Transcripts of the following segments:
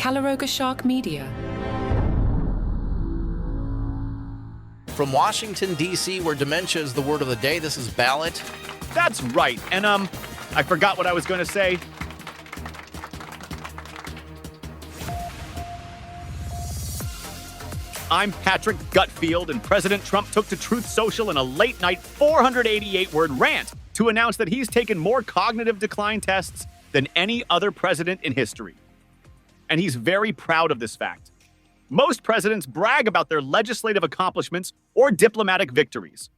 Calaroga Shark Media. From Washington, D.C., where dementia is the word of the day, this is Ballot. That's right. And, I forgot what I was going to say. I'm Patrick Gutfield, and President Trump took to Truth Social in a late-night 488-word rant to announce that he's taken more cognitive decline tests than any other president in history. And he's very proud of this fact. Most presidents brag about their legislative accomplishments or diplomatic victories.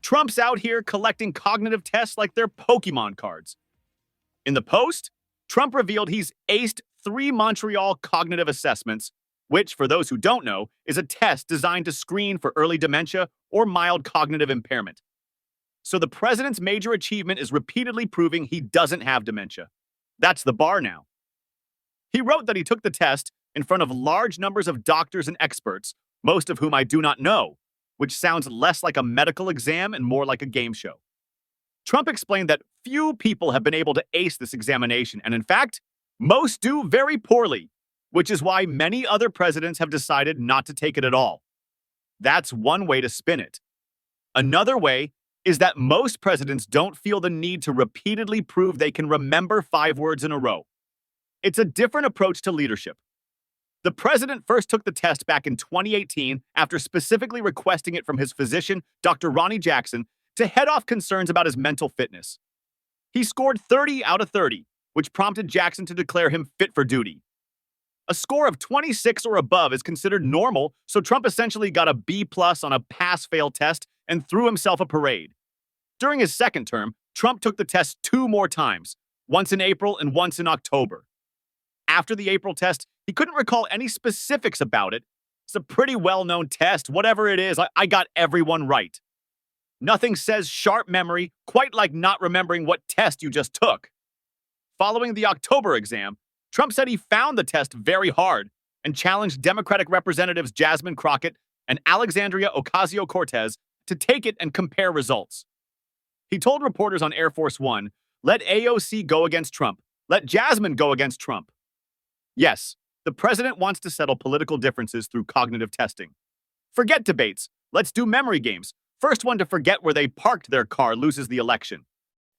Trump's out here collecting cognitive tests like they're Pokemon cards. In the Post, Trump revealed he's aced 3 Montreal cognitive assessments, which, for those who don't know, is a test designed to screen for early dementia or mild cognitive impairment. So the president's major achievement is repeatedly proving he doesn't have dementia. That's the bar now. He wrote that he took the test in front of large numbers of doctors and experts, most of whom I do not know, which sounds less like a medical exam and more like a game show. Trump explained that few people have been able to ace this examination, and in fact, most do very poorly, which is why many other presidents have decided not to take it at all. That's one way to spin it. Another way is that most presidents don't feel the need to repeatedly prove they can remember 5 words in a row. It's a different approach to leadership. The president first took the test back in 2018 after specifically requesting it from his physician, Dr. Ronnie Jackson, to head off concerns about his mental fitness. He scored 30 out of 30, which prompted Jackson to declare him fit for duty. A score of 26 or above is considered normal, so Trump essentially got a B+ on a pass-fail test and threw himself a parade. During his second term, Trump took the test 2 more times, once in April and once in October. After the April test, he couldn't recall any specifics about it. It's a pretty well-known test. Whatever it is, I got everyone right. Nothing says sharp memory quite like not remembering what test you just took. Following the October exam, Trump said he found the test very hard and challenged Democratic Representatives Jasmine Crockett and Alexandria Ocasio-Cortez to take it and compare results. He told reporters on Air Force One, "Let AOC go against Trump. Let Jasmine go against Trump." Yes, the president wants to settle political differences through cognitive testing. Forget debates. Let's do memory games. First one to forget where they parked their car loses the election.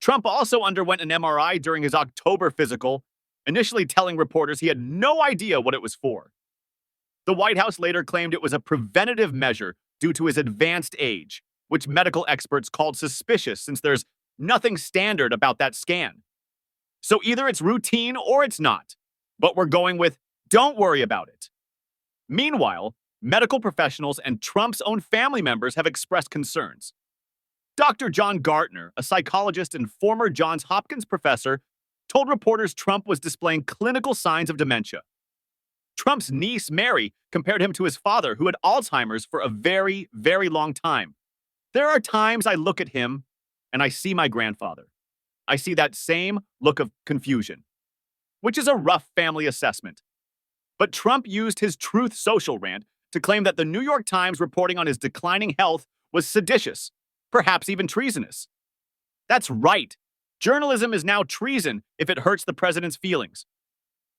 Trump also underwent an MRI during his October physical, initially telling reporters he had no idea what it was for. The White House later claimed it was a preventative measure due to his advanced age, which medical experts called suspicious since there's nothing standard about that scan. So either it's routine or it's not, but we're going with don't worry about it. Meanwhile, medical professionals and Trump's own family members have expressed concerns. Dr. John Gartner, a psychologist and former Johns Hopkins professor, told reporters Trump was displaying clinical signs of dementia. Trump's niece, Mary, compared him to his father, who had Alzheimer's for a very, very long time. There are times I look at him and I see my grandfather. I see that same look of confusion, which is a rough family assessment. But Trump used his Truth Social rant to claim that the New York Times reporting on his declining health was seditious, perhaps even treasonous. That's right. Journalism is now treason if it hurts the president's feelings.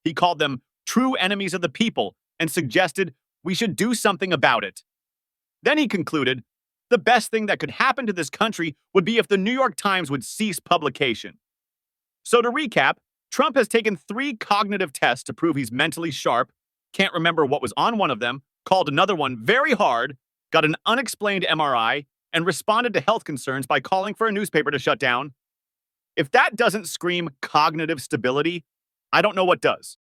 He called them true enemies of the people and suggested we should do something about it. Then he concluded, the best thing that could happen to this country would be if the New York Times would cease publication. So to recap, Trump has taken 3 cognitive tests to prove he's mentally sharp, can't remember what was on one of them, called another one very hard, got an unexplained MRI, and responded to health concerns by calling for a newspaper to shut down. If that doesn't scream cognitive stability, I don't know what does.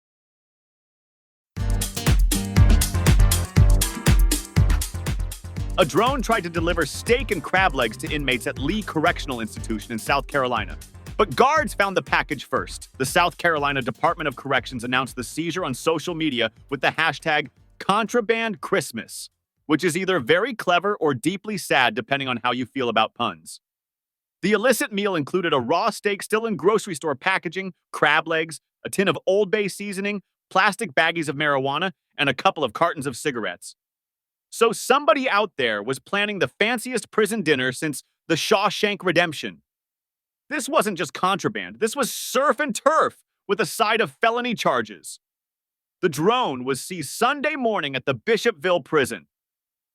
A drone tried to deliver steak and crab legs to inmates at Lee Correctional Institution in South Carolina. But guards found the package first. The South Carolina Department of Corrections announced the seizure on social media with the hashtag Contraband Christmas, which is either very clever or deeply sad depending on how you feel about puns. The illicit meal included a raw steak still in grocery store packaging, crab legs, a tin of Old Bay seasoning, plastic baggies of marijuana, and a couple of cartons of cigarettes. So somebody out there was planning the fanciest prison dinner since the Shawshank Redemption. This wasn't just contraband. This was surf and turf with a side of felony charges. The drone was seized Sunday morning at the Bishopville prison.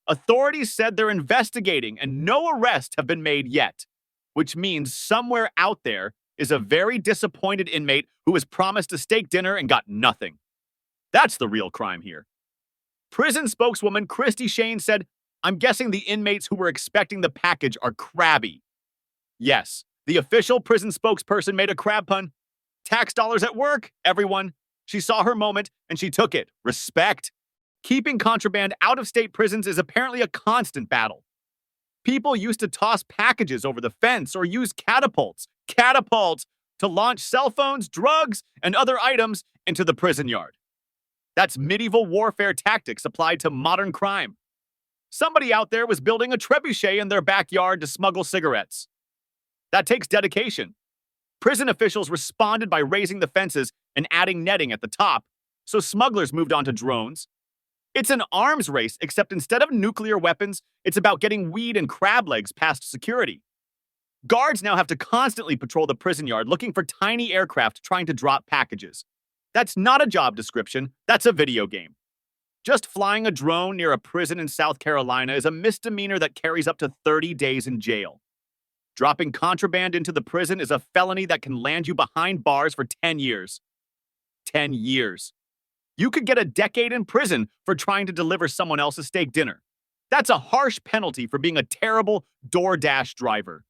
Authorities said they're investigating and no arrests have been made yet, which means somewhere out there is a very disappointed inmate who was promised a steak dinner and got nothing. That's the real crime here. Prison spokeswoman Christy Shane said, "I'm guessing the inmates who were expecting the package are crabby." Yes, the official prison spokesperson made a crab pun. Tax dollars at work, everyone. She saw her moment and she took it. Respect. Keeping contraband out of state prisons is apparently a constant battle. People used to toss packages over the fence or use catapults to launch cell phones, drugs, and other items into the prison yard. That's medieval warfare tactics applied to modern crime. Somebody out there was building a trebuchet in their backyard to smuggle cigarettes. That takes dedication. Prison officials responded by raising the fences and adding netting at the top, so smugglers moved on to drones. It's an arms race, except instead of nuclear weapons, it's about getting weed and crab legs past security. Guards now have to constantly patrol the prison yard looking for tiny aircraft trying to drop packages. That's not a job description, that's a video game. Just flying a drone near a prison in South Carolina is a misdemeanor that carries up to 30 days in jail. Dropping contraband into the prison is a felony that can land you behind bars for 10 years. 10 years. You could get a decade in prison for trying to deliver someone else a steak dinner. That's a harsh penalty for being a terrible DoorDash driver.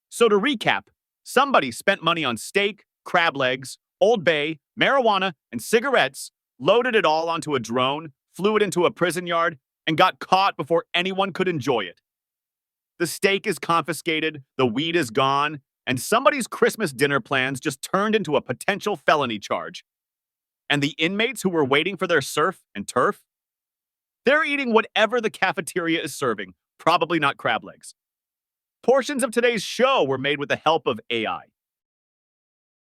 So to recap, somebody spent money on steak, crab legs, Old Bay, marijuana, and cigarettes, loaded it all onto a drone, flew it into a prison yard, and got caught before anyone could enjoy it. The steak is confiscated, the weed is gone, and somebody's Christmas dinner plans just turned into a potential felony charge. And the inmates who were waiting for their surf and turf? They're eating whatever the cafeteria is serving, probably not crab legs. Portions of today's show were made with the help of AI.